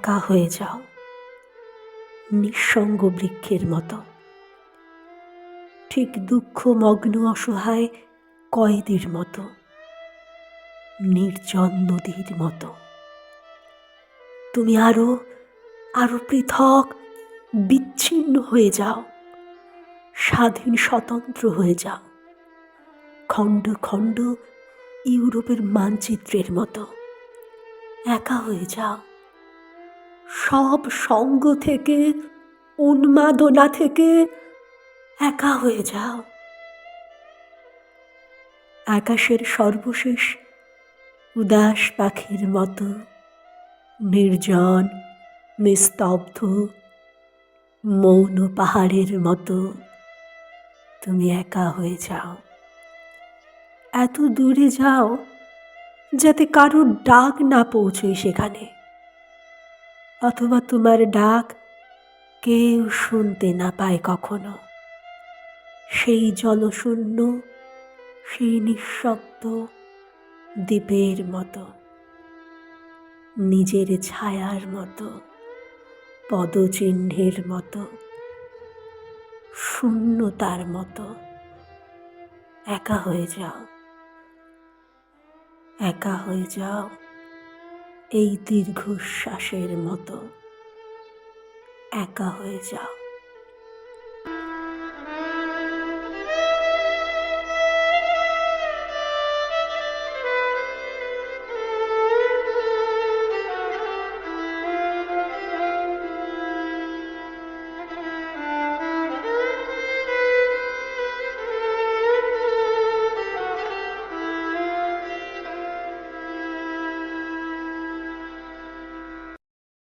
একা হয়ে যাও, নিঃসঙ্গ বৃক্ষের মতো, ঠিক দুঃখমগ্ন অসহায় কয়েদির মতো, নির্জন নদীর মতো। তুমি আরো আরো পৃথক, বিচ্ছিন্ন হয়ে যাও, স্বাধীন স্বতন্ত্র হয়ে যাও, খণ্ড খণ্ড ইউরোপের মানচিত্রের মতো। একা হয়ে যাও, সব সঙ্গ থেকে, উন্মাদনা থেকে একা হয়ে যাও। আকাশের সর্বশেষ উদাস পাখির মতো, নির্জন, নিস্তব্ধ, মৌন পাহাড়ের মতো তুমি একা হয়ে যাও। এত দূরে যাও যাতে কারোর ডাক না পৌঁছয় সেখানে, অথবা তোমার ডাক কেউ শুনতে না পায় কখনো। সেই জনশূন্য, সেই নিঃশব্দ দ্বীপের মতো, নিজের ছায়ার মতো, পদচিহ্নের মতো, শূন্যতার মতো একা হয়ে যাও। একা হয়ে যাও এই দীর্ঘশ্বাসের মতো, একা হয়ে যাও।